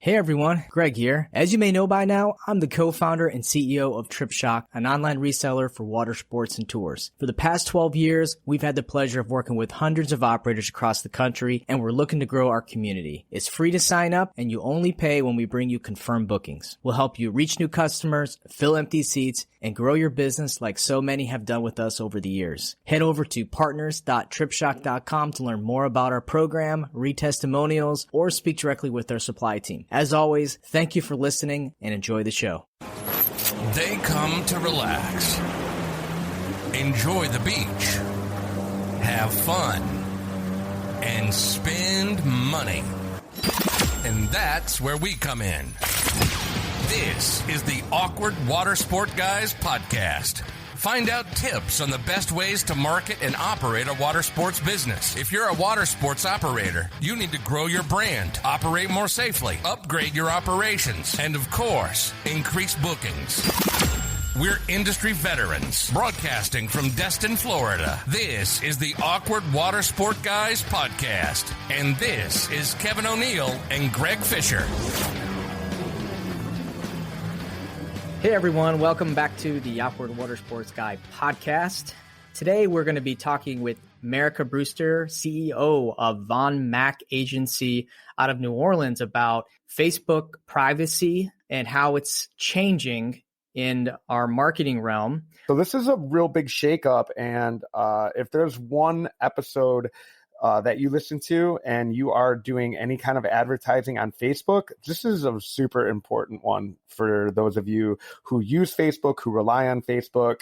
Hey everyone, Greg here. As you may know by now, I'm the co-founder and CEO of TripShock, an online reseller for water sports and tours. For the past 12 years, we've had the pleasure of working with hundreds of operators across the country, and we're looking to grow our community. It's free to sign up, and you only pay when we bring you confirmed bookings. We'll help you reach new customers, fill empty seats, and grow your business like so many have done with us over the years. Head over to partners.tripshock.com to learn more about our program, read testimonials, or speak directly with our supply team. As always, thank you for listening and enjoy the show. They come to relax, enjoy the beach, have fun, and spend money. And that's where we come in. This is the Awkward Watersport Guys podcast. Find out tips on the best ways to market and operate a water sports business. If you're a water sports operator, you need to grow your brand, operate more safely, upgrade your operations, and of course, increase bookings. We're industry veterans, broadcasting from Destin, Florida. This is the Awkward Watersport Guys podcast. And this is Kevin O'Neill and Greg Fisher. Hey everyone, welcome back to the Awkward Watersports Guy podcast. Today we're going to be talking with Marica Brewster, CEO of Von Mack Agency out of New Orleans, about Facebook privacy and how it's changing in our marketing realm. So this is a real big shakeup, and if there's one episode that you listen to and you are doing any kind of advertising on Facebook, this is a super important one for those of you who use Facebook, who rely on Facebook.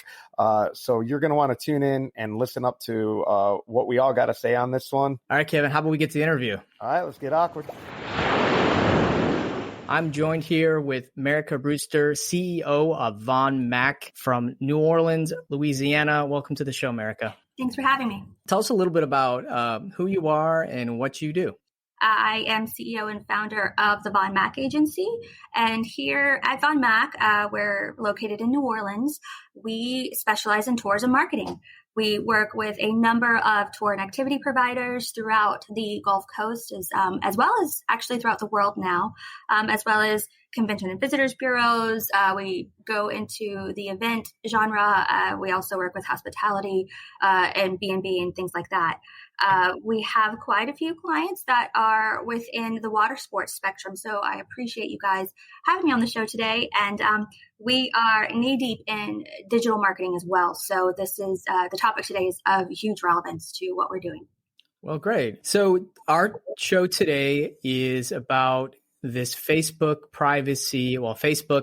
So you're going to want to tune in and listen up to what we all got to say on this one. All right, Kevin, how about we get to the interview? All right, let's get awkward. I'm joined here with Marica Brewster, CEO of Von Mack from New Orleans, Louisiana. Welcome to the show, Marica. Thanks for having me. Tell us a little bit about who you are and what you do. I am CEO and founder of the Von Mack Agency. And here at Von Mack, we're located in New Orleans. We specialize in tourism marketing. We work with a number of tour and activity providers throughout the Gulf Coast, as well as actually throughout the world now, as well as convention and visitors bureaus. We go into the event genre. We also work with hospitality and B&B and things like that. We have quite a few clients that are within the water sports spectrum. So I appreciate you guys having me on the show today. And we are knee deep in digital marketing as well. So this is the topic today is of huge relevance to what we're doing. Well, great. So our show today is about this Facebook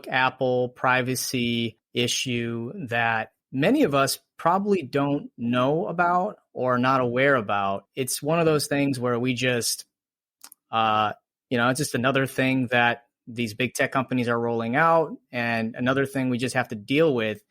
Apple privacy issue that many of us probably don't know about or are not aware about. It's one of those things where we just, it's just another thing that these big tech companies are rolling out and another thing we just have to deal with.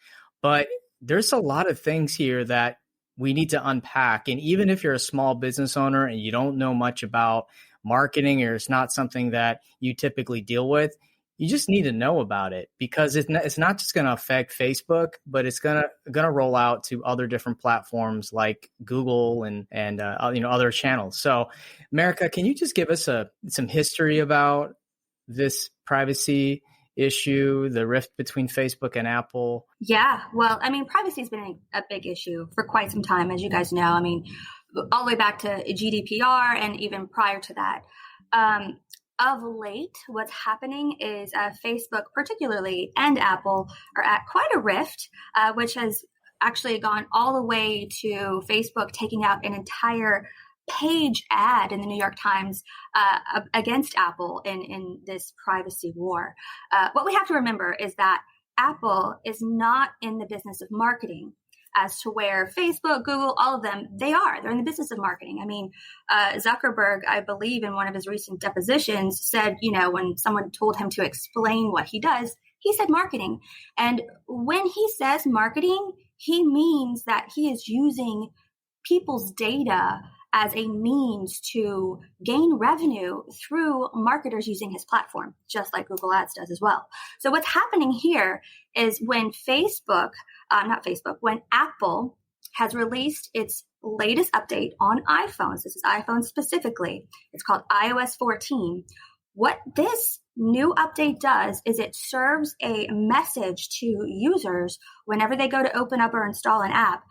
But there's a lot of things here that we need to unpack. And even if you're a small business owner and you don't know much about marketing, or it's not something that you typically deal with, you just need to know about it, because it's not just going to affect Facebook, but it's going to roll out to other different platforms like Google and other channels. So, Marica, can you just give us some history about this privacy issue, the rift between Facebook and Apple? Yeah, well, privacy has been a big issue for quite some time, as you guys know. All the way back to GDPR and even prior to that. Of late, what's happening is Facebook particularly and Apple are at quite a rift, which has actually gone all the way to Facebook taking out an entire page ad in the New York Times against Apple in this privacy war. What we have to remember is that Apple is not in the business of marketing, as to where Facebook, Google, all of them, they're in the business of marketing. Zuckerberg, I believe in one of his recent depositions said, when someone told him to explain what he does, he said marketing. And when he says marketing, he means that he is using people's data as a means to gain revenue through marketers using his platform, just like Google Ads does as well. So what's happening here is when when Apple has released its latest update on iPhones, this is iPhone specifically, it's called iOS 14. What this new update does is it serves a message to users whenever they go to open up or install an app,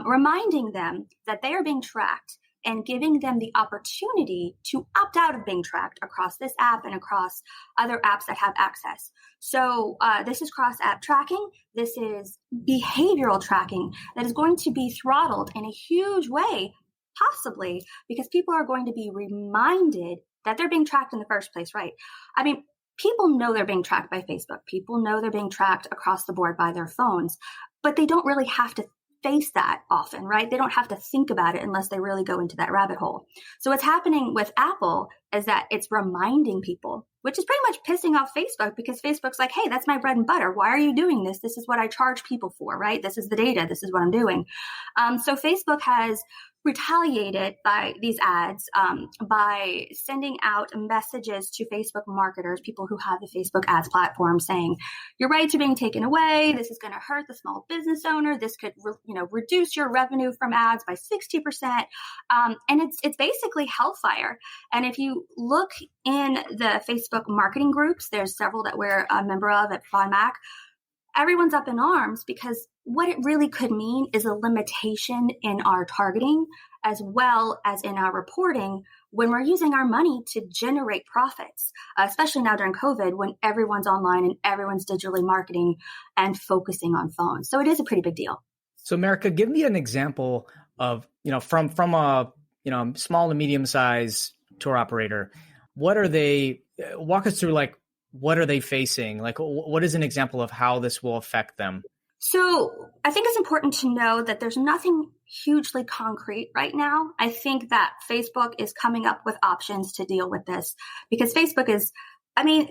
reminding them that they are being tracked and giving them the opportunity to opt out of being tracked across this app and across other apps that have access. So this is cross-app tracking. This is behavioral tracking that is going to be throttled in a huge way, possibly because people are going to be reminded that they're being tracked in the first place, right? I mean, people know they're being tracked by Facebook. People know they're being tracked across the board by their phones, but they don't really have to face that often, right? They don't have to think about it unless they really go into that rabbit hole. So what's happening with Apple is that it's reminding people, which is pretty much pissing off Facebook because Facebook's like, hey, that's my bread and butter. Why are you doing this? This is what I charge people for, right? This is the data. This is what I'm doing. So Facebook has retaliated by these ads by sending out messages to Facebook marketers, people who have the Facebook ads platform, saying your rights are being taken away. This is going to hurt the small business owner. This could reduce your revenue from ads by 60%. And it's basically hellfire. And if you look in the Facebook marketing groups, there's several that we're a member of at Mack. Everyone's up in arms because what it really could mean is a limitation in our targeting as well as in our reporting when we're using our money to generate profits, especially now during COVID when everyone's online and everyone's digitally marketing and focusing on phones. So it is a pretty big deal. So Marica, give me an example of, from a, small to medium size tour operator. What are they, walk us through, like, what are they facing? Like, what is an example of how this will affect them? So I think it's important to know that there's nothing hugely concrete right now. I think that Facebook is coming up with options to deal with this because Facebook is,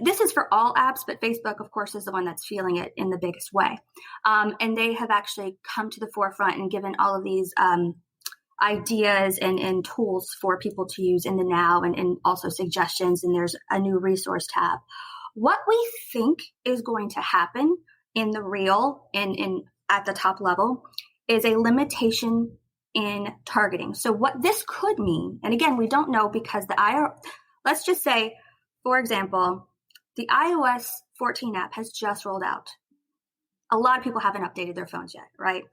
this is for all apps, but Facebook, of course, is the one that's feeling it in the biggest way. And they have actually come to the forefront and given all of these ideas and tools for people to use in the now and also suggestions. And there's a new resource tab. What we think is going to happen in the real in at the top level is a limitation in targeting. So what this could mean, and again, we don't know because let's just say, for example, the iOS 14 app has just rolled out. A lot of people haven't updated their phones yet, right?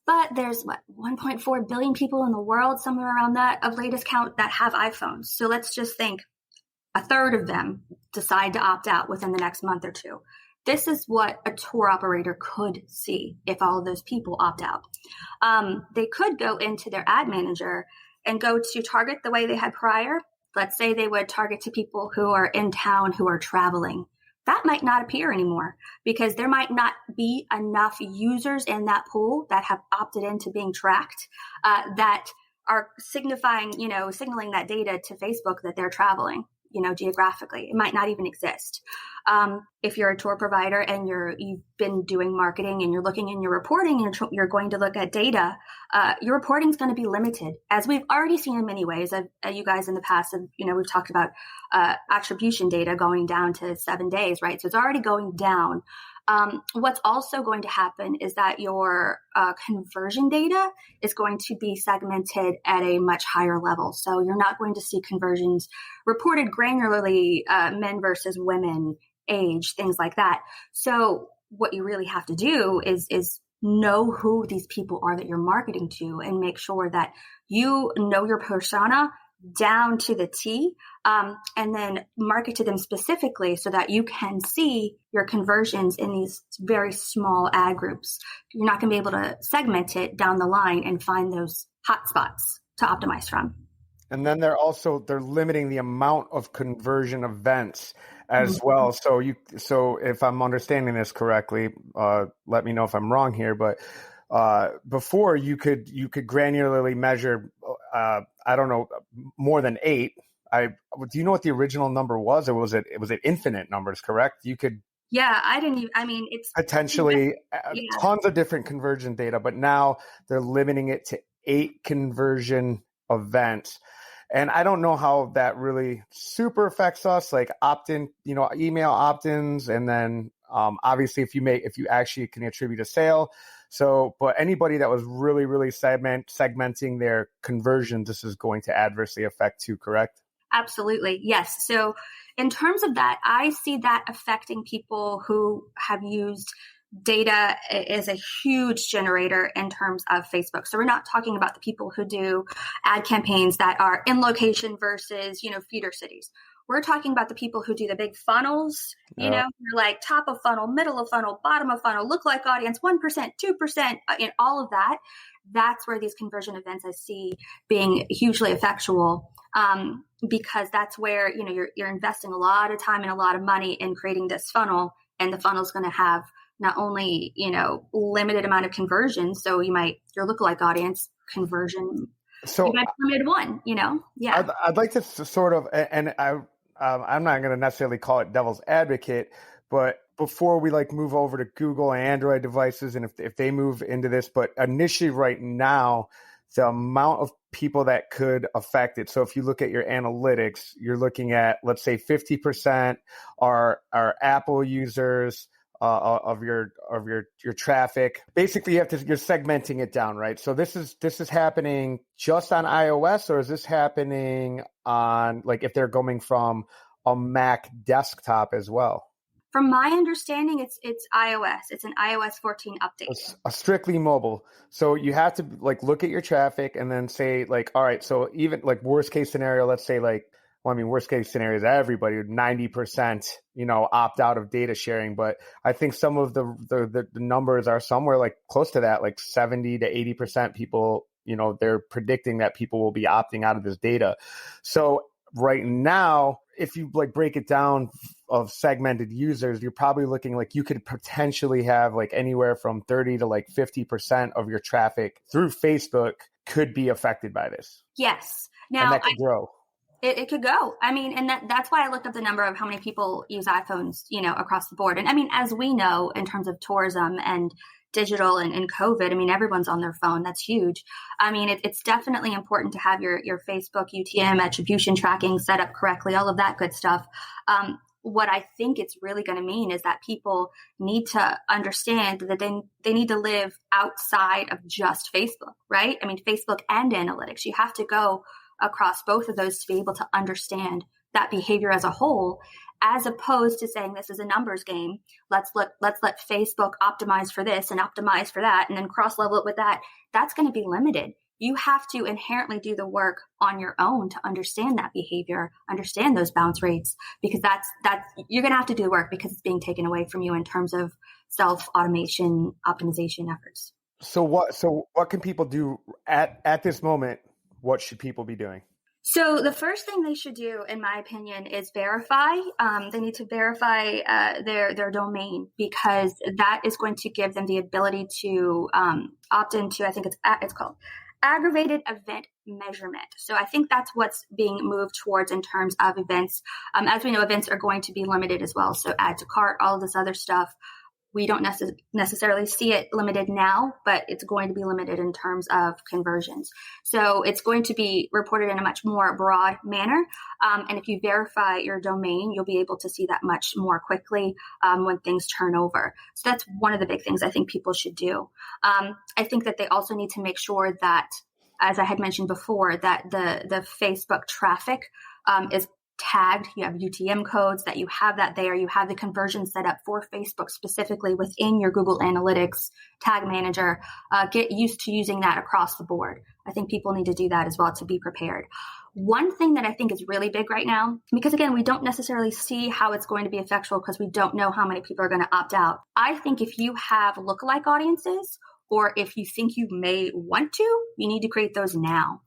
But there's 1.4 billion people in the world, somewhere around that of latest count, that have iPhones. So let's just think a third of them decide to opt out within the next month or two. This is what a tour operator could see if all of those people opt out. They could go into their ad manager and go to target the way they had prior. Let's say they would target to people who are in town, who are traveling. That might not appear anymore because there might not be enough users in that pool that have opted into being tracked that are signaling that data to Facebook that they're traveling. Geographically, it might not even exist. If you're a tour provider and you've been doing marketing and you're looking in your reporting and you're going to look at data, your reporting is going to be limited, as we've already seen in many ways. You guys in the past, we've talked about attribution data going down to 7 days, right? So it's already going down. What's also going to happen is that your conversion data is going to be segmented at a much higher level. So you're not going to see conversions reported granularly, men versus women, age, things like that. So what you really have to do is know who these people are that you're marketing to and make sure that you know your persona down to the T, and then market to them specifically so that you can see your conversions in these very small ad groups. You're not going to be able to segment it down the line and find those hot spots to optimize from. And then they're limiting the amount of conversion events as well. So if I'm understanding this correctly, let me know if I'm wrong here, but before you could granularly measure, I don't know, more than 8. Do you know what the original number was, or was it infinite numbers? Correct? You could. Yeah, I didn't even. It's potentially tons of different conversion data, but now they're limiting it to 8 conversion events. And I don't know how that really super affects us, like opt-in, email opt-ins, and then obviously if you actually can attribute a sale. So, but anybody that was really, really segmenting their conversions, this is going to adversely affect too, correct? Absolutely. Yes. So in terms of that, I see that affecting people who have used data is a huge generator in terms of Facebook. So we're not talking about the people who do ad campaigns that are in location versus, feeder cities. We're talking about the people who do the big funnels, you're like top of funnel, middle of funnel, bottom of funnel, lookalike audience, 1%, 2%, in all of that. That's where these conversion events I see being hugely effectual, because that's where, you're investing a lot of time and a lot of money in creating this funnel, and the funnel is going to have not only, limited amount of conversion. So your lookalike audience conversion, so you might be limited one, yeah. I'd like to sort of, and I'm not going to necessarily call it devil's advocate, but before we move over to Google and Android devices, and if they move into this, but initially right now, the amount of people that could affect it. So if you look at your analytics, you're looking at, let's say 50% are Apple users of your traffic. Basically, you're segmenting it down, right? So this is happening just on iOS, or is this happening on if they're going from a Mac desktop as well? From my understanding, it's iOS. It's an iOS 14 update. A strictly mobile. So you have to look at your traffic and then say all right, so even worst case scenario, let's say worst case scenario is everybody 90%, opt out of data sharing. But I think some of the numbers are somewhere close to that, 70 to 80% people, they're predicting that people will be opting out of this data. So right now, if you break it down of segmented users, you're probably looking you could potentially have anywhere from 30 to 50% of your traffic through Facebook could be affected by this. Yes. Now, and that could grow. It could go. I mean, and that's why I looked up the number of how many people use iPhones, across the board. And I mean, as we know, in terms of tourism and digital and COVID, I mean, everyone's on their phone. That's huge. I mean, it's definitely important to have your Facebook UTM attribution tracking set up correctly, all of that good stuff. What I think it's really going to mean is that people need to understand that they need to live outside of just Facebook, right? I mean, Facebook and analytics, you have to go across both of those to be able to understand that behavior as a whole, as opposed to saying this is a numbers game. Let's let Facebook optimize for this and optimize for that, and then cross level it with that. That's going to be limited. You have to inherently do the work on your own to understand that behavior, understand those bounce rates, because that's you're going to have to do the work because it's being taken away from you in terms of self-automation optimization efforts. So what can people do at this moment? What should people be doing? So the first thing they should do, in my opinion, is verify. They need to verify their domain, because that is going to give them the ability to opt into, I think it's called aggravated event measurement. So I think that's what's being moved towards in terms of events. As we know, events are going to be limited as well. So add to cart, all of this other stuff. We don't necessarily see it limited now, but it's going to be limited in terms of conversions. So it's going to be reported in a much more broad manner. And if you verify your domain, you'll be able to see that much more quickly when things turn over. So that's one of the big things I think people should do. I think that they also need to make sure that, as I had mentioned before, that the Facebook traffic is tagged. You have UTM codes, that you have that there. You have the conversion set up for Facebook specifically within your Google Analytics tag manager. Get used to using that across the board. I think people need to do that as well to be prepared. One thing that I think is really big right now, because again, we don't necessarily see how it's going to be effectual because we don't know how many people are going to opt out. I think if you have lookalike audiences, or if you think you may want to, you need to create those now.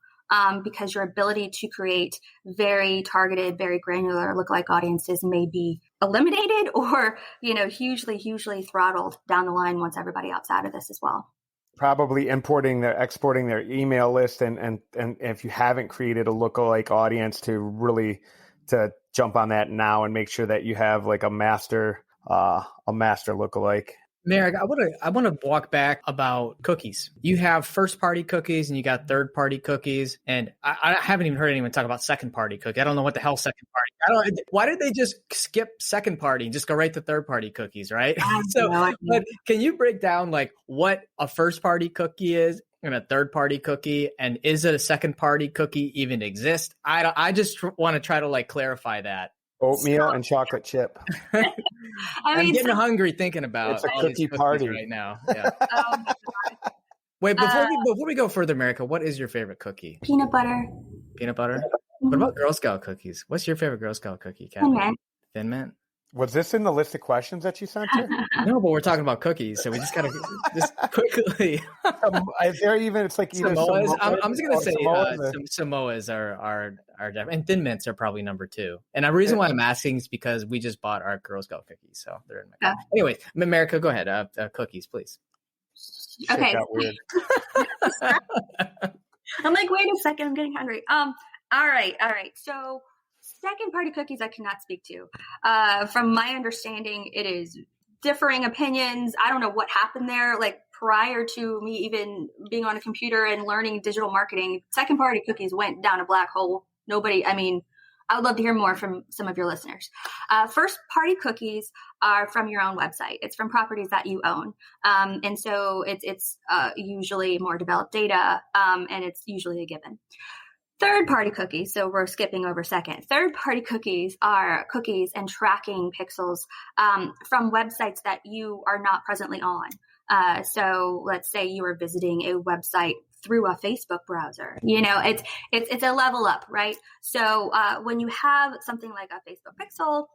Because your ability to create very targeted, very granular lookalike audiences may be eliminated or, hugely throttled down the line once everybody opts out of this as well. Probably exporting their email list, and if you haven't created a lookalike audience, to jump on that now and make sure that you have a master lookalike. Marica, I want to walk back about cookies. You have first-party cookies and you got third-party cookies, and I haven't even heard anyone talk about second-party cookie. I don't know what the hell second-party. Why did they just skip second-party and just go right to third-party cookies, right? But can you break down what a first-party cookie is and a third-party cookie, and is it a second-party cookie even exist? I just want to try to like clarify that. Oatmeal and chocolate chip. I'm getting hungry thinking about it's a all cookie these cookies party right now. Yeah. Oh my God. Wait, before we go further, Marica, what is your favorite cookie? Peanut butter. Peanut butter? What about Girl Scout cookies? What's your favorite Girl Scout cookie, Kat? Thin Mint. Thin Mint? Was this in the list of questions that you sent her? No, but we're talking about cookies, so we just gotta just quickly. Is there even? It's like either Samoas. Samoas I'm just gonna say some Samoas are and Thin Mints are probably number 2. And the reason why I'm asking is because we just bought our Girl Scout cookies, so they're in my. Anyways, America, go ahead. Cookies, please. Okay. Got weird. I'm like, wait a second, I'm getting hungry. All right. So second party cookies I cannot speak to. From my understanding, it is differing opinions. I don't know what happened there. Like prior to me even being on a computer and learning digital marketing, second party cookies went down a black hole. I would love to hear more from some of your listeners. First party cookies are from your own website. It's from properties that you own. And so it's usually more developed data, and it's usually a given. Third party cookies, so we're skipping over second. Third party cookies are cookies and tracking pixels from websites that you are not presently on. So let's say you are visiting a website through a Facebook browser. It's a level up, right? So when you have something like a Facebook pixel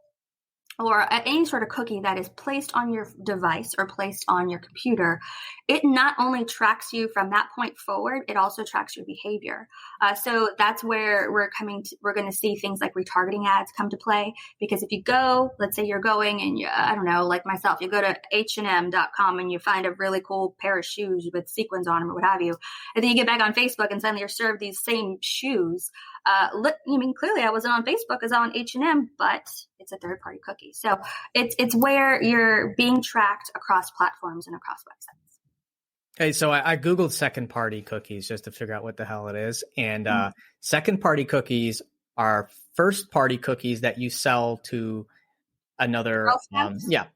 or any sort of cookie that is placed on your device or placed on your computer, it not only tracks you from that point forward, it also tracks your behavior. So that's where we're going to see things like retargeting ads come to play. Because if you go, let's say you're going and I don't know, like myself, you go to H&M.com and you find a really cool pair of shoes with sequins on them or what have you. And then you get back on Facebook and suddenly you're served these same shoes. Clearly I wasn't on Facebook, I was on H&M, but it's a third-party cookie. So it's where you're being tracked across platforms and across websites. Okay, so I Googled second-party cookies just to figure out what the hell it is. And second-party cookies are first-party cookies that you sell to another.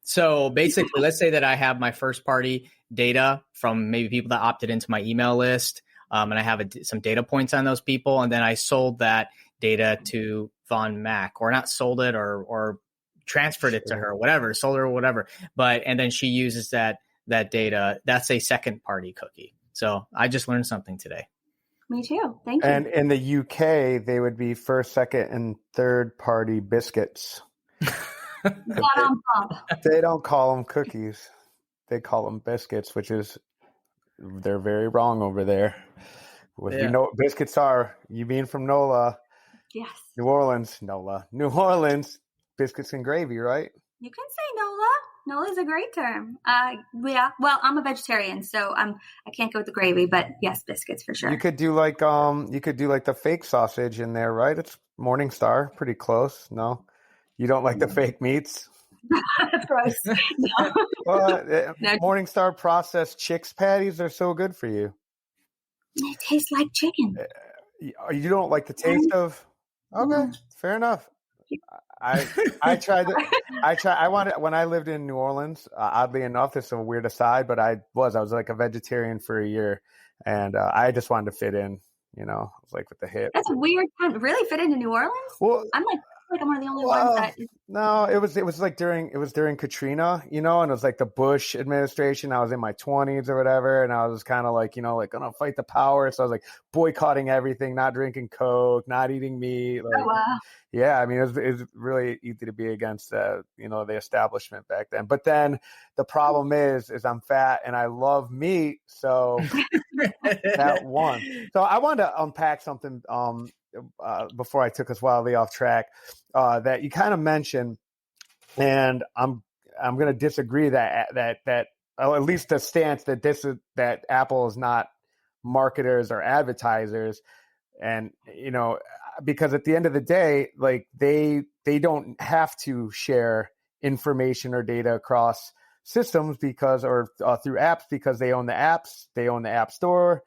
So basically, let's say that I have my first-party data from maybe people that opted into my email list. And I have some data points on those people. And then I sold that data to Von Mack, or not sold it or transferred it to her, whatever, sold her or whatever. And then she uses that data. That's a second party cookie. So I just learned something today. Me too. Thank you. And in the UK, they would be first, second, and third party biscuits. They don't call them cookies. They call them biscuits, which is, they're very wrong over there. You know what biscuits are. You being from NOLA. Yes. New Orleans, biscuits and gravy, right? You can say NOLA. NOLA is a great term. Well, I'm a vegetarian, so I can't go with the gravy, but yes, biscuits for sure. You could do like the fake sausage in there, right? It's Morningstar, pretty close. No, you don't like the fake meats. That's gross. No. Morningstar processed chicks patties are so good for you. It tastes like chicken. You don't like the taste of? Okay, fair enough. I tried. I wanted, when I lived in New Orleans. Oddly enough, this is a weird aside, but I was like a vegetarian for a year, and I just wanted to fit in. It was like with the hip. That's a weird time. Really fit into New Orleans? Well, I'm one of the only ones that. No, it was like during Katrina, and it was like the Bush administration. I was in my 20s or whatever, and I was kind of like, gonna fight the power. So I was like boycotting everything, not drinking Coke, not eating meat. Like, wow. Yeah, I mean, it was really easy to be against, the establishment back then. But then the problem is I'm fat and I love meat, so that won. So I wanted to unpack something before I took us wildly off track that you kind of mentioned, and I'm going to disagree that at least the stance that Apple is not marketers or advertisers, and because at the end of the day, like they don't have to share information or data across systems through apps, because they own the apps, they own the app store,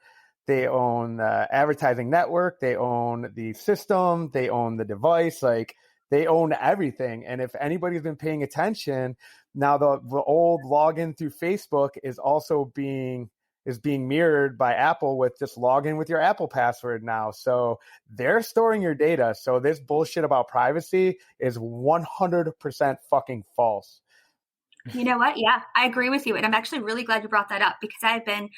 they own the advertising network, they own the system, they own the device, like they own everything. And if anybody's been paying attention, now the old login through Facebook is also being is being mirrored by Apple with just log in with your Apple password now. So they're storing your data. So this bullshit about privacy is 100% fucking false. You know what? Yeah, I agree with you. And I'm actually really glad you brought that up, because I've been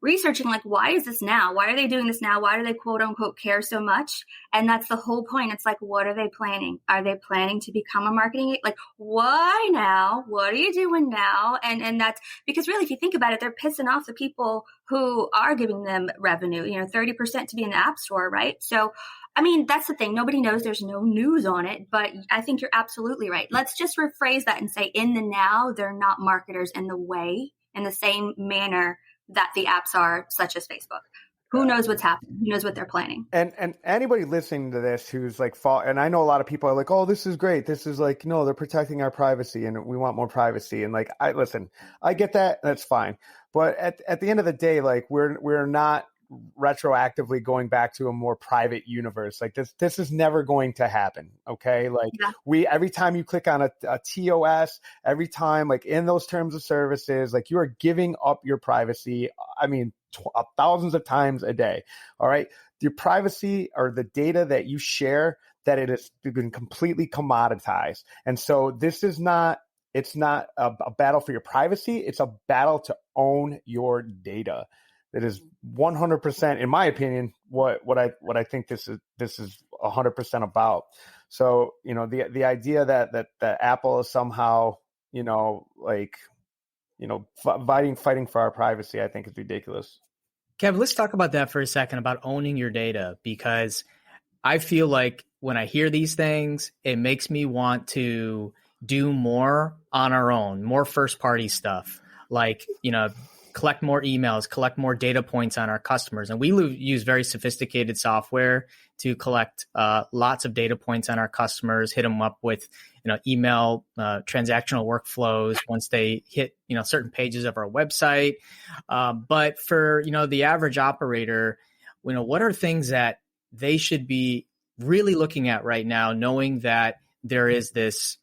researching, like, why is this now? Why are they doing this now? Why do they quote unquote care so much? And that's the whole point. It's like, what are they planning? Are they planning to become a marketing? Like, why now? What are you doing now? And that's because really, if you think about it, they're pissing off the people who are giving them revenue, 30% to be in the App Store, right? So, I mean, that's the thing. Nobody knows. There's no news on it, but I think you're absolutely right. Let's just rephrase that and say, in the now, they're not marketers in the same manner that the apps are, such as Facebook. Who knows what's happening? Who knows what they're planning? And anybody listening to this who's like, and I know a lot of people are like, oh, this is great. This is like, no, they're protecting our privacy and we want more privacy. And like, I get that. That's fine. But at the end of the day, like we're not retroactively going back to a more private universe. Like this is never going to happen. Okay. Like every time you click on a TOS, every time, like in those terms of services, like you are giving up your privacy. I mean, thousands of times a day. All right. Your privacy or the data that you share, that it has been completely commoditized. And so it's not a battle for your privacy. It's a battle to own your data. That is 100%, in my opinion, what I think this is 100% about. So, the idea that Apple is somehow, fighting for our privacy, I think is ridiculous. Kev, let's talk about that for a second, about owning your data, because I feel like when I hear these things, it makes me want to do more on our own, more first party stuff, like, collect more emails, collect more data points on our customers. And we use very sophisticated software to collect lots of data points on our customers, hit them up with, email transactional workflows once they hit, certain pages of our website. But for, the average operator, what are things that they should be really looking at right now, knowing that there is this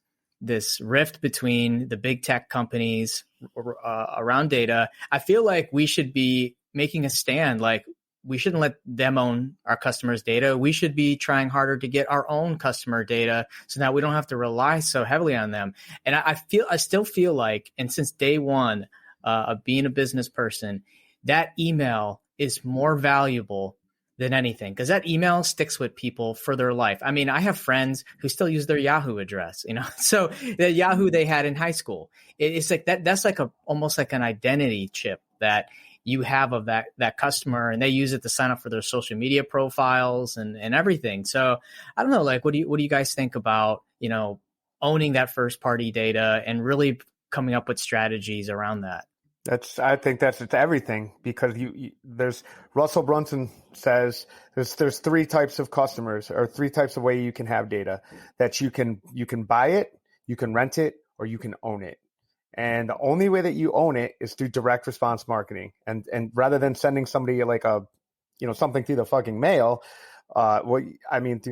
rift between the big tech companies around data? I feel like we should be making a stand. Like, we shouldn't let them own our customers' data. We should be trying harder to get our own customer data so that we don't have to rely so heavily on them. And I still feel like, and since day one of being a business person, that email is more valuable than anything, because that email sticks with people for their life. I mean, I have friends who still use their Yahoo address, so the Yahoo they had in high school. It's like that's like almost like an identity chip that you have of that customer, and they use it to sign up for their social media profiles and everything. So I don't know, like, what do you guys think about, owning that first party data and really coming up with strategies around that? I think it's everything, because there's Russell Brunson says there's three types of customers, or three types of way you can have data: that you can buy it, you can rent it, or you can own it. And the only way that you own it is through direct response marketing. And rather than sending somebody like something through the fucking mail, through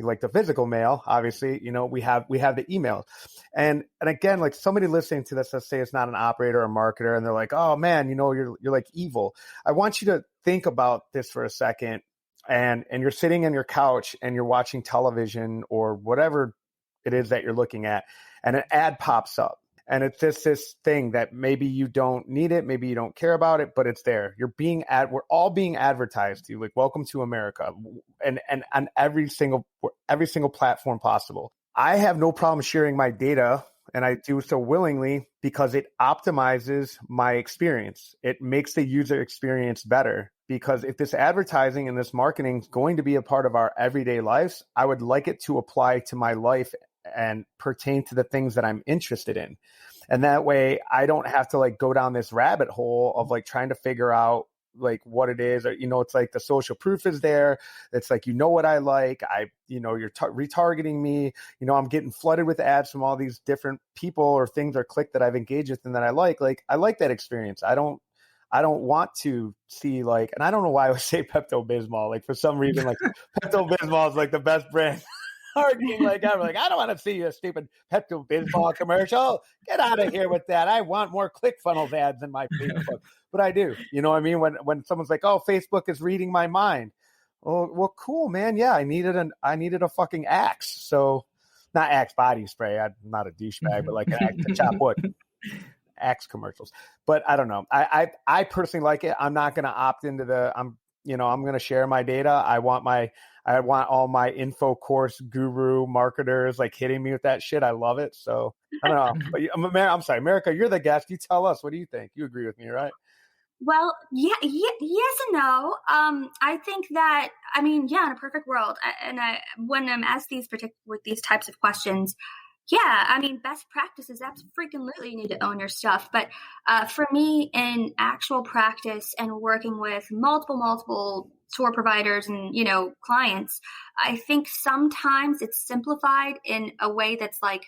like the physical mail, obviously, we have the email. And again, like, somebody listening to this, let's say it's not an operator or marketer, and they're like, oh man, you're like evil. I want you to think about this for a second. And you're sitting on your couch and you're watching television or whatever it is that you're looking at, and an ad pops up. And it's just this thing that maybe you don't need it, maybe you don't care about it, but it's there. We're all being advertised to, like, welcome to America, and on every single platform possible. I have no problem sharing my data, and I do so willingly, because it optimizes my experience. It makes the user experience better, because if this advertising and this marketing is going to be a part of our everyday lives, I would like it to apply to my life and pertain to the things that I'm interested in. And that way I don't have to like go down this rabbit hole of like trying to figure out like what it is, or, it's like the social proof is there. It's like, what I like, you're retargeting me, I'm getting flooded with ads from all these different people or things or click that I've engaged with and that I like that experience. I don't want to see like, and I don't know why I would say Pepto-Bismol, like for some reason, like Pepto-Bismol is like the best brand targeting like I'm like, I don't want to see a stupid Pepto Bismol commercial. Get out of here with that. I want more ClickFunnels ads in my Facebook. But I do. You know what I mean? When someone's like, oh, Facebook is reading my mind. Well, cool, man. Yeah, I needed a fucking axe. So not Axe body spray. I'm not a douchebag, but like an axe to chop wood. Axe commercials. But I don't know. I personally like it. I'm not going to opt into I'm going to share my data. I want all my info course guru marketers like hitting me with that shit. I love it. So I don't know. But I'm sorry, Marica, you're the guest. You tell us. What do you think? You agree with me, right? Well, yes and no. I think that, in a perfect world, when I'm asked with these types of questions, best practices, absolutely you need to own your stuff. But for me, in actual practice and working with multiple tour providers and, clients, I think sometimes it's simplified in a way that's like,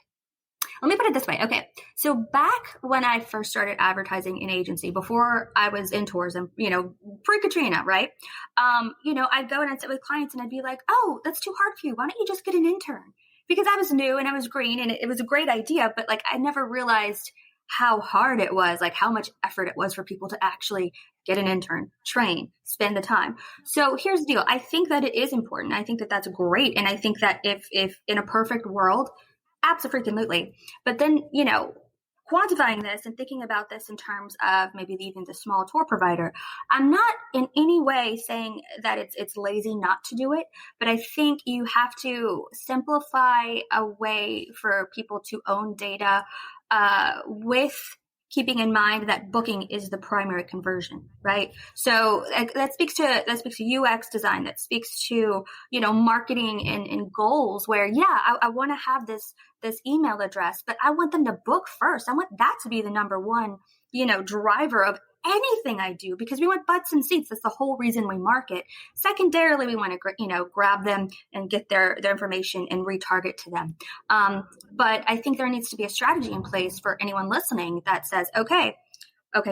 let me put it this way. Okay. So back when I first started advertising in agency, before I was in tourism, pre-Katrina, right? I'd go and I'd sit with clients and I'd be like, oh, that's too hard for you. Why don't you just get an intern? Because I was new and I was green and it was a great idea, but like I never realized how hard it was, like how much effort it was for people to actually get an intern, train, spend the time. So here's the deal. I think that it is important. I think that that's great. And I think that if in a perfect world, absolutely. But then, quantifying this and thinking about this in terms of maybe even the small tour provider, I'm not in any way saying that it's lazy not to do it, but I think you have to simplify a way for people to own data with keeping in mind that booking is the primary conversion, right? So that speaks to UX design, that speaks to, marketing and goals where, I want to have this email address, but I want them to book first. I want that to be the number one, driver of anything I do, because we want butts and seats. That's the whole reason we market. Secondarily, we want to, grab them and get their information and retarget to them. But I think there needs to be a strategy in place for anyone listening that says, okay,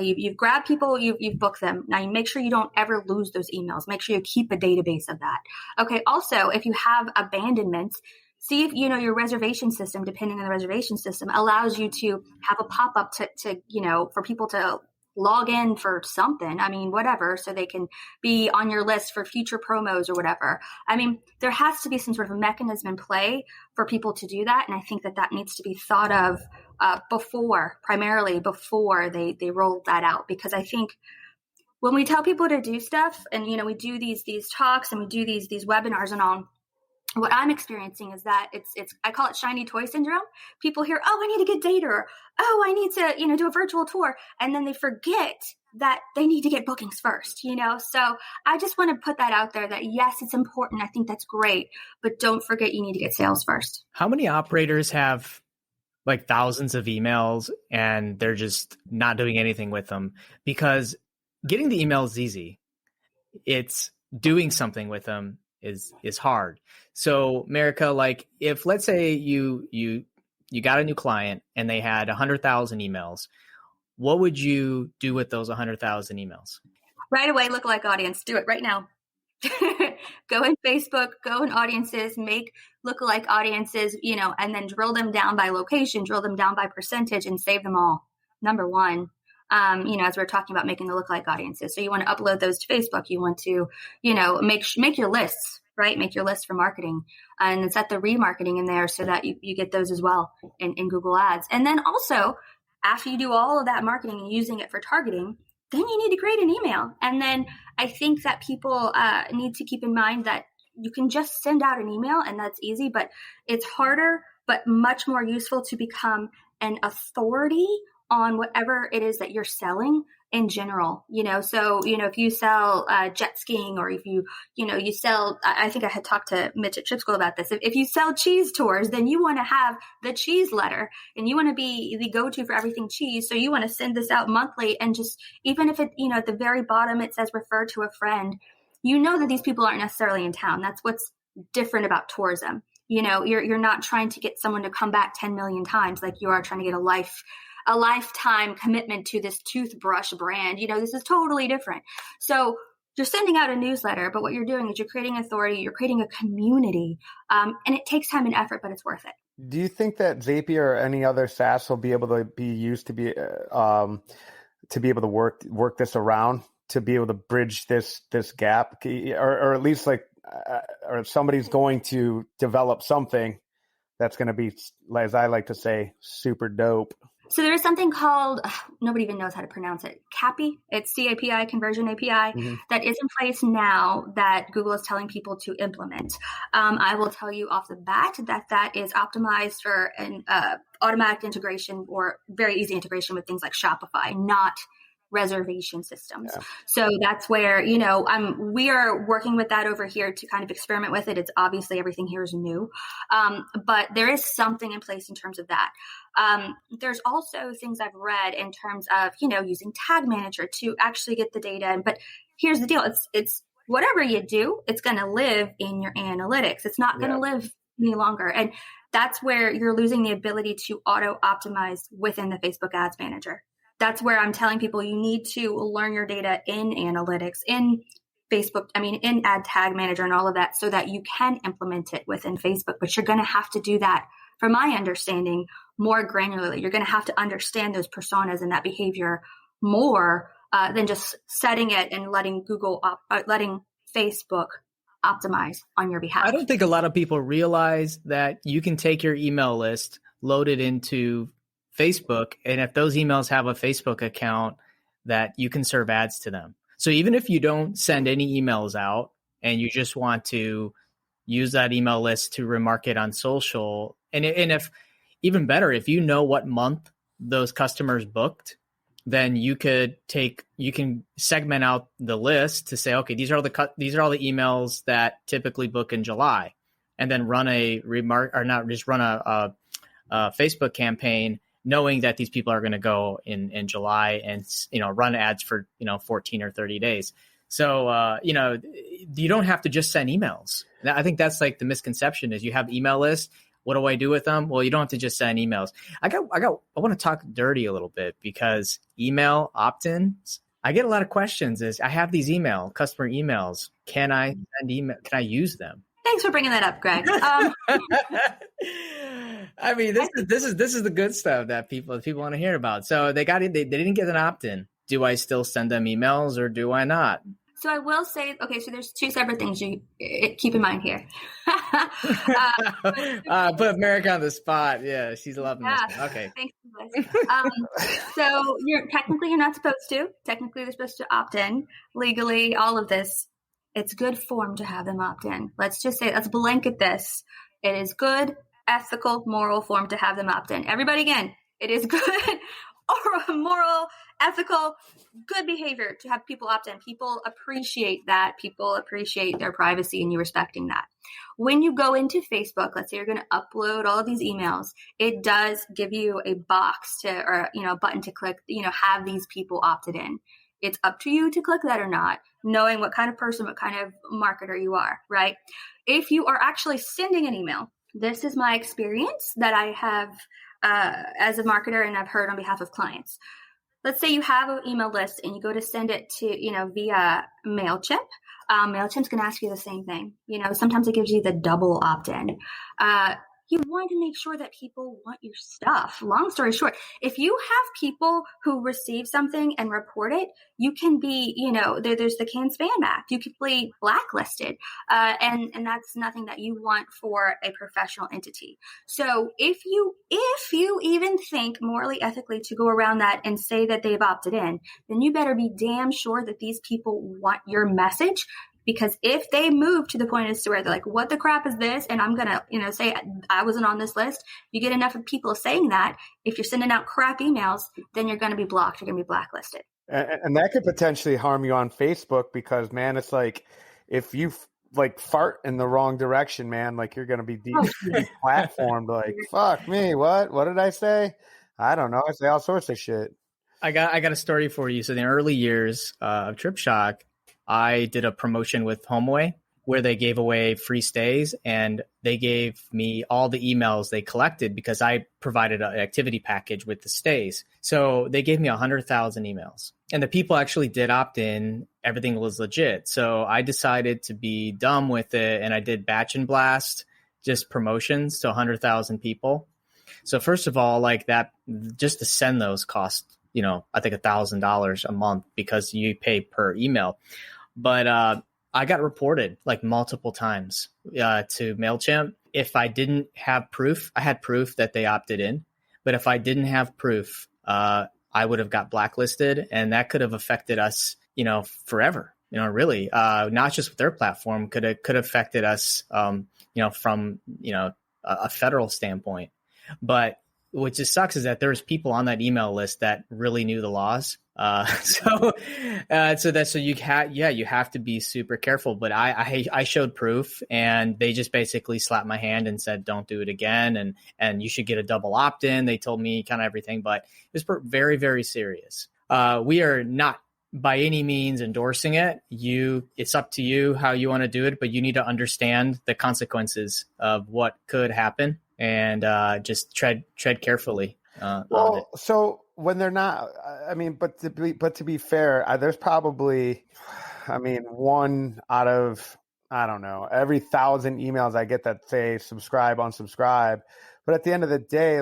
you've grabbed people, you've booked them. Now you make sure you don't ever lose those emails. Make sure you keep a database of that. Okay. Also, if you have abandonments, see if, your reservation system, depending on the reservation system, allows you to have a pop-up to for people to log in for something. Whatever, so they can be on your list for future promos or whatever. There has to be some sort of mechanism in play for people to do that. And I think that needs to be thought of primarily before they roll that out. Because I think when we tell people to do stuff and, we do these talks and we do these webinars and all, what I'm experiencing is that it's I call it shiny toy syndrome. People hear, oh, I need to get data, or oh, I need to, do a virtual tour. And then they forget that they need to get bookings first, So I just want to put that out there that yes, it's important. I think that's great, but don't forget you need to get sales first. How many operators have like thousands of emails and they're just not doing anything with them? Because getting the email is easy. It's doing something with them is hard. So Marica, like if let's say you got a new client and they had 100,000 emails, what would you do with those 100,000 emails? Right away, lookalike audience. Do it right now. Go in Facebook, go in audiences, make lookalike audiences, and then drill them down by location, drill them down by percentage, and save them all. Number one. As we're talking about making the lookalike audiences. So you want to upload those to Facebook. You want to, make your lists, right? Make your list for marketing and then set the remarketing in there so that you get those as well in Google Ads. And then also after you do all of that marketing and using it for targeting, then you need to create an email. And then I think that people need to keep in mind that you can just send out an email and that's easy, but it's harder, but much more useful to become an authority on whatever it is that you're selling in general, so, if you sell jet skiing, or if you sell, I think I had talked to Mitch at Trip School about this. If you sell cheese tours, then you want to have the cheese letter and you want to be the go-to for everything cheese. So you want to send this out monthly and just, even if it, at the very bottom, it says refer to a friend, that these people aren't necessarily in town. That's what's different about tourism. You're not trying to get someone to come back 10 million times like you are trying to get a lifetime commitment to this toothbrush brand. This is totally different. So you're sending out a newsletter, but what you're doing is you're creating authority, you're creating a community, and it takes time and effort, but it's worth it. Do you think that Zapier or any other SaaS will be able to be used to be able to work this around, to be able to bridge this gap, or at least like, or if somebody's going to develop something that's going to be, as I like to say, super dope? So there is something called, nobody even knows how to pronounce it, CAPI. It's CAPI, Conversion API, that is in place now that Google is telling people to implement. I will tell you off the bat that is optimized for an automatic integration or very easy integration with things like Shopify, not reservation systems. Yeah. So that's where, we are working with that over here to kind of experiment with it. It's obviously everything here is new. But there is something in place in terms of that. There's also things I've read in terms of, using Tag Manager to actually get the data. But here's the deal. It's whatever you do, it's going to live in your analytics. It's not going to live any longer. And that's where you're losing the ability to auto optimize within the Facebook Ads Manager. That's where I'm telling people you need to learn your data in analytics, in Facebook, in Ad Tag Manager and all of that, so that you can implement it within Facebook. But you're going to have to do that, from my understanding, more granularly. You're going to have to understand those personas and that behavior more than just setting it and letting Facebook optimize on your behalf. I don't think a lot of people realize that you can take your email list, load it into Facebook, and if those emails have a Facebook account, that you can serve ads to them. So even if you don't send any emails out and you just want to use that email list to remarket on social, and if even better, if you know what month those customers booked, then you can segment out the list to say, okay, these are all the emails that typically book in July, and then run a Facebook campaign, knowing that these people are going to go in July and, run ads for, 14 or 30 days. So, you don't have to just send emails. I think that's like the misconception is you have email lists. What do I do with them? Well, you don't have to just send emails. I want to talk dirty a little bit, because email opt-ins, I get a lot of questions is I have these customer emails. Can I send email? Can I use them? Thanks for bringing that up, Greg. This is the good stuff that people want to hear about. So they didn't get an opt-in. Do I still send them emails or do I not? So I will say, okay, so there's two separate things you keep in mind here. Put Marica on the spot. Yeah, she's loving this one. Okay. Thanks for this. So you're not supposed to. Technically, they're supposed to opt in. Legally, all of this, it's good form to have them opt in. Let's just say, let's blanket this. It is good, ethical, moral form to have them opt in. Everybody, again, it is good or moral, ethical, good behavior to have people opt in. People appreciate that. People appreciate their privacy and you respecting that. When you go into Facebook, let's say you're going to upload all of these emails, it does give you a box a button to click, have these people opted in. It's up to you to click that or not, knowing what kind of person, what kind of marketer you are, right? If you are actually sending an email, this is my experience that I have as a marketer and I've heard on behalf of clients. Let's say you have an email list and you go to send it to, via MailChimp. MailChimp's going to ask you the same thing. Sometimes it gives you the double opt-in. You want to make sure that people want your stuff. Long story short, if you have people who receive something and report it, you can be, there's the Can Spam Act. You could be blacklisted. And that's nothing that you want for a professional entity. So if you even think morally, ethically to go around that and say that they've opted in, then you better be damn sure that these people want your message. Because if they move to the point as to where they're like, what the crap is this? And I'm going to, say I wasn't on this list. You get enough of people saying that. If you're sending out crap emails, then you're going to be blocked. You're going to be blacklisted. And that could potentially harm you on Facebook because, man, it's like if you fart in the wrong direction, man, like you're going to be deplatformed. Like, fuck me. What did I say? I don't know. I say all sorts of shit. I got a story for you. So in the early years of Trip Shock, I did a promotion with HomeAway where they gave away free stays, and they gave me all the emails they collected because I provided an activity package with the stays. So they gave me 100,000 emails. and the people actually did opt in. Everything was legit. So I decided to be dumb with it, and I did batch and blast, just promotions to 100,000 people. So first of all, like that, just to send those cost, I think $1,000 a month because you pay per email. But I got reported like multiple times to MailChimp. If I didn't have proof, I had proof that they opted in. But if I didn't have proof, I would have got blacklisted, and that could have affected us, forever. Really, not just with their platform, could have affected us, from a federal standpoint. But what just sucks is that there's people on that email list that really knew the laws. So you have to be super careful. But I showed proof, and they just basically slapped my hand and said, don't do it again. And you should get a double opt-in. They told me kind of everything, but it was very, very serious. We are not by any means endorsing it. It's up to you how you want to do it, but you need to understand the consequences of what could happen, and just tread carefully. So when they're not, but to be fair, there's probably, one out of, I don't know, every 1,000 emails I get that say subscribe, unsubscribe. But at the end of the day,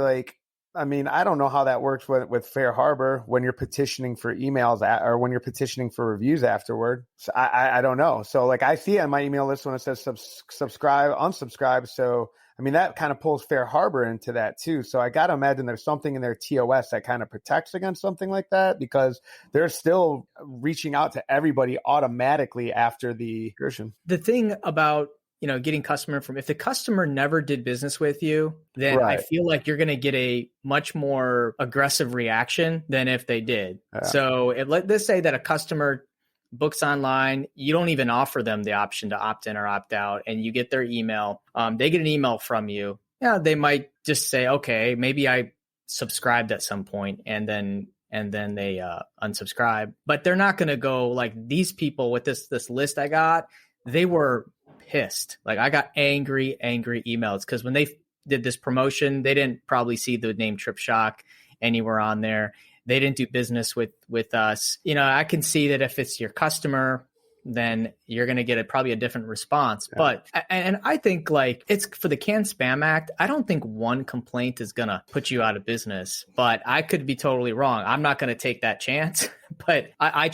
I don't know how that works with Fair Harbor when you're petitioning for emails or when you're petitioning for reviews afterward. So I don't know. So I see it on my email list when it says subscribe, unsubscribe. So that kind of pulls Fair Harbor into that too. So I got to imagine there's something in their TOS that kind of protects against something like that, because they're still reaching out to everybody automatically after the version. The thing about, getting customer if the customer never did business with you, then right. I feel like you're going to get a much more aggressive reaction than if they did. Yeah. So let's say that a customer books online, you don't even offer them the option to opt in or opt out, and you get their email. They get an email from you. Yeah, they might just say, okay, maybe I subscribed at some point, and then they unsubscribe. But they're not going to go like these people with this list I got. They were pissed. I got angry emails because when they did this promotion, they didn't probably see the name Trip Shock anywhere on there. They didn't do business with us. I can see that if it's your customer, then you're going to get probably a different response. Yeah. But, and I think it's for the Can Spam Act, I don't think one complaint is going to put you out of business, but I could be totally wrong. I'm not going to take that chance, but I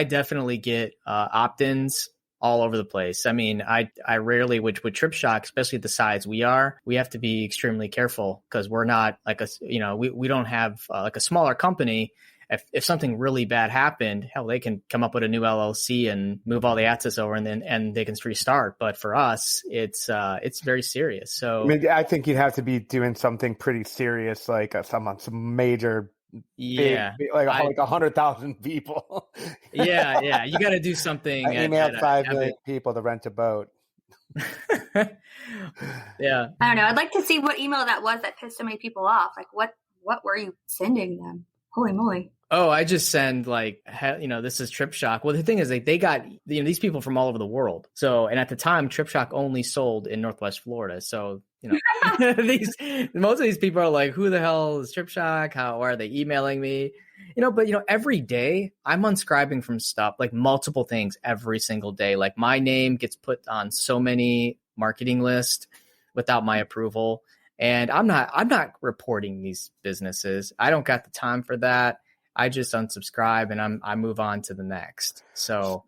definitely get opt-ins all over the place. I rarely, with Trip Shock, especially the size we have to be extremely careful because we're not we don't have a smaller company. If something really bad happened, hell, they can come up with a new LLC and move all the assets over, and they can restart. But for us, it's very serious. So I think you'd have to be doing something pretty serious, like some major. Yeah, big, like 100,000 people. yeah, you got to do something. I emailed 5 million people to rent a boat. Yeah, I don't know. I'd like to see what email that was that pissed so many people off. What were you sending them? Holy moly! Oh, I just send this is Trip Shock. Well, the thing is, they got these people from all over the world. So, and at the time, Trip Shock only sold in Northwest Florida. So, most of these people are like, who the hell is Trip Shock? How are they emailing me? But every day I'm unscribing from stuff, multiple things every single day. My name gets put on so many marketing lists without my approval. And I'm not reporting these businesses. I don't got the time for that. I just unsubscribe and I move on to the next. So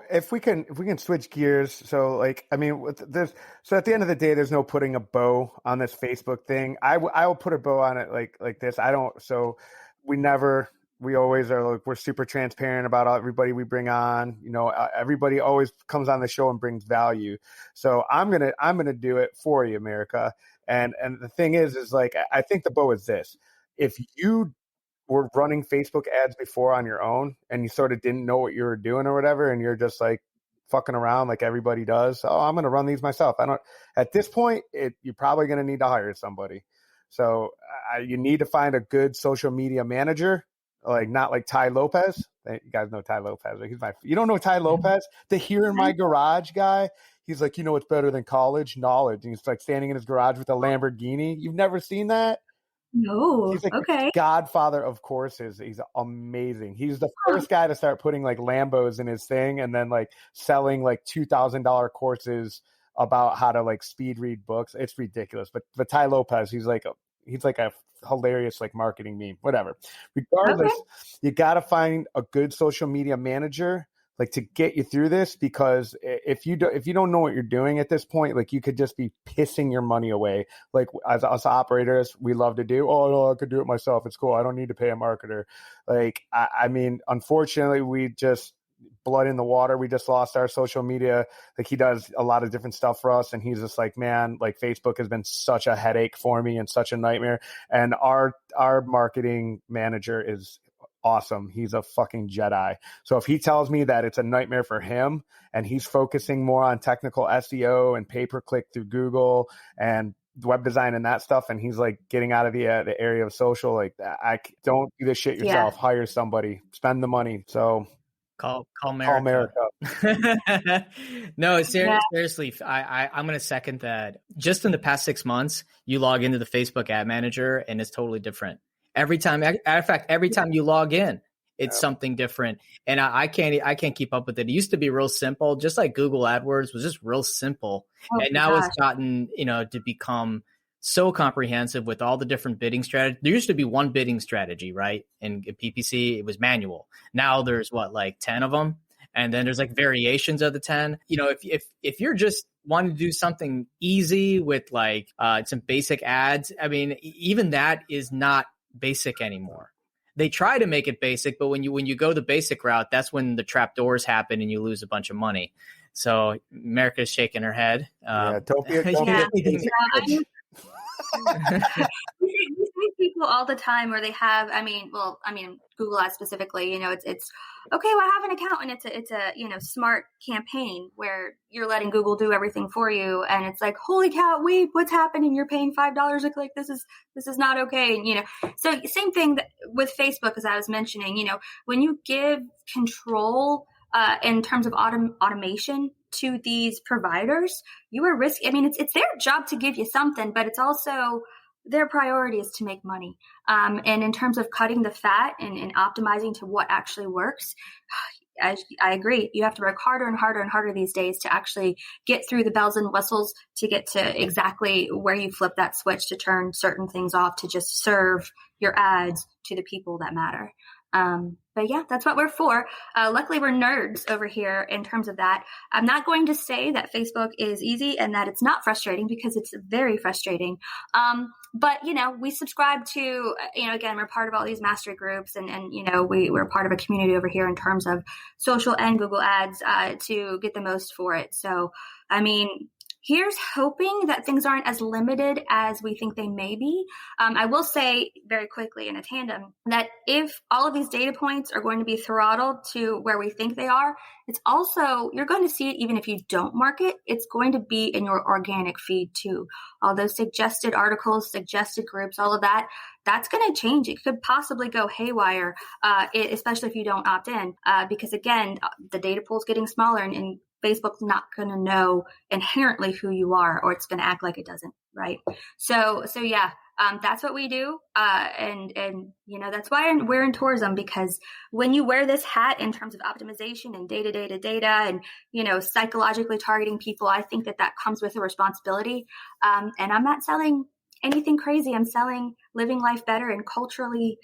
if we can switch gears. So at the end of the day, there's no putting a bow on this Facebook thing. I will put a bow on it like this. We always are we're super transparent about everybody we bring on. Everybody always comes on the show and brings value. So I'm gonna do it for you, Marica. And the thing is I think the bow is this: if you were running Facebook ads before on your own and you sort of didn't know what you were doing or whatever, and you're just fucking around like everybody does. Oh, I'm going to run these myself. At this point, you're probably going to need to hire somebody. So you need to find a good social media manager, not like Ty Lopez. You guys know Ty Lopez. You don't know Ty Lopez? The Here in My Garage guy. He's what's better than college? Knowledge. And he's standing in his garage with a Lamborghini. You've never seen that? No. He's like Okay. the godfather of courses. He's amazing. He's the first guy to start putting like Lambos in his thing and then like selling like $2,000 courses about how to like speed read books. It's ridiculous. But Ty Lopez, he's like a hilarious like marketing meme. Whatever. Regardless, you got to find a good social media manager like to get you through this, because if you don't know what you're doing at this point, like you could just be pissing your money away. Like as us operators, we love to do, oh no, I could do it myself. It's cool. I don't need to pay a marketer. Like, I mean, unfortunately, we just blood in the water. We just lost our social media. Like he does a lot of different stuff for us. And he's just like, man, like Facebook has been such a headache for me and such a nightmare. And our marketing manager is awesome. He's a fucking Jedi. So if he tells me that it's a nightmare for him and he's focusing more on technical SEO and pay-per-click through Google and web design and that stuff, and he's like getting out of the area of social, like I don't do this shit yourself. Hire somebody, spend the money. So call Marica. No, seriously, I'm going to second that. Just in the past 6 months, you log into the Facebook ad manager and it's totally different. Every time you log in, it's something different. And I can't keep up with it. It used to be real simple, just like Google AdWords was just real simple. And now it's gotten, to become so comprehensive with all the different bidding strategies. There used to be one bidding strategy, right? And PPC, it was manual. Now there's 10 of them. And then there's like variations of the 10. If you're just wanting to do something easy with like some basic ads, I mean, even that is not basic anymore. They try to make it basic, but when you go the basic route, that's when the trap doors happen and you lose a bunch of money. So America's shaking her head. Don't be We see people all the time where they have, Google Ads specifically, it's okay, well, I have an account and it's a smart campaign where you're letting Google do everything for you. And it's like, holy cow, wait, what's happening? You're paying $5 a click. This is not okay. And, so same thing with Facebook, as I was mentioning, when you give control in terms of automation to these providers, you are risking. I mean, it's their job to give you something, but it's also their priority is to make money. And in terms of cutting the fat and optimizing to what actually works, I agree. You have to work harder and harder and harder these days to actually get through the bells and whistles to get to exactly where you flip that switch to turn certain things off to just serve your ads to the people that matter. But yeah, that's what we're for. Luckily, we're nerds over here in terms of that. I'm not going to say that Facebook is easy and that it's not frustrating, because it's very frustrating. But, we subscribe to, again, we're part of all these mastery groups and we're part of a community over here in terms of social and Google ads to get the most for it. So, I mean, here's hoping that things aren't as limited as we think they may be. I will say very quickly in a tandem that if all of these data points are going to be throttled to where we think they are, it's also, you're going to see it even if you don't mark it, it's going to be in your organic feed too. All those suggested articles, suggested groups, all of that, that's going to change. It could possibly go haywire, especially if you don't opt in, because again, the data pool is getting smaller and Facebook's not going to know inherently who you are, or it's going to act like it doesn't, right? So yeah, that's what we do. And that's why we're in tourism, because when you wear this hat in terms of optimization and data and, psychologically targeting people, I think that comes with a responsibility. And I'm not selling anything crazy. I'm selling living life better and culturally,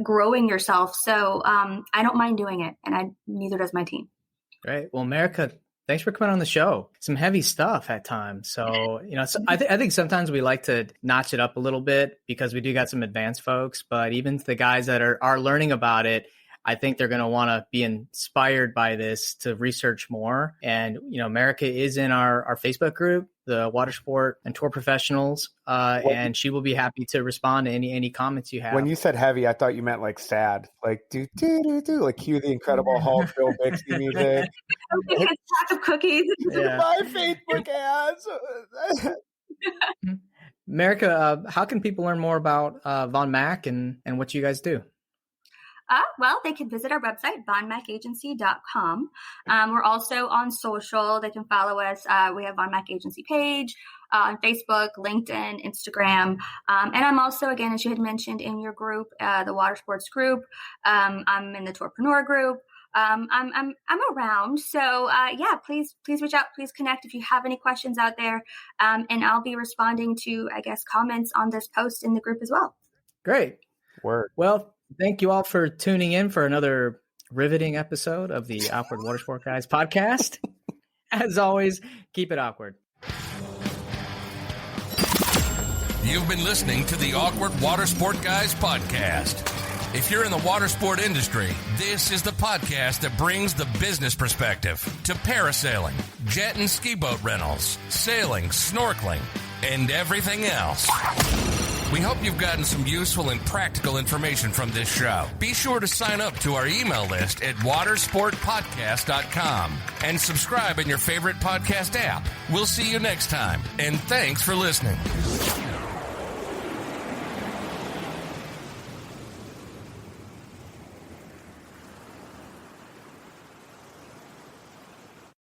growing yourself. So I don't mind doing it, and neither does my team. Great. Well, Marica, thanks for coming on the show. Some heavy stuff at times. So, I think sometimes we like to notch it up a little bit because we do got some advanced folks, but even the guys that are learning about it, I think they're going to want to be inspired by this to research more. And, Marica is in our Facebook group, the Watersport and Tour Professionals, and she will be happy to respond to any comments you have. When you said heavy, I thought you meant like sad, like do like cue the Incredible Hulk, Bill Bixby music. A pack of cookies. Yeah. My Facebook ads. Marica, how can people learn more about Von Mack and what you guys do? Well, they can visit our website, vonmackagency.com. We're also on social. They can follow us. We have Von Mack Agency page on Facebook, LinkedIn, Instagram. And I'm also, again, as you had mentioned in your group, the Watersports group. I'm in the Tourpreneur group. I'm around. So, please reach out, please connect if you have any questions out there. And I'll be responding to, I guess, comments on this post in the group as well. Great. Word. Well, thank you all for tuning in for another riveting episode of the Awkward Watersport Guys podcast. As always, keep it awkward. You've been listening to the Awkward Watersport Guys podcast. If you're in the water sport industry, this is the podcast that brings the business perspective to parasailing, jet and ski boat rentals, sailing, snorkeling, and everything else. We hope you've gotten some useful and practical information from this show. Be sure to sign up to our email list at watersportpodcast.com and subscribe in your favorite podcast app. We'll see you next time, and thanks for listening.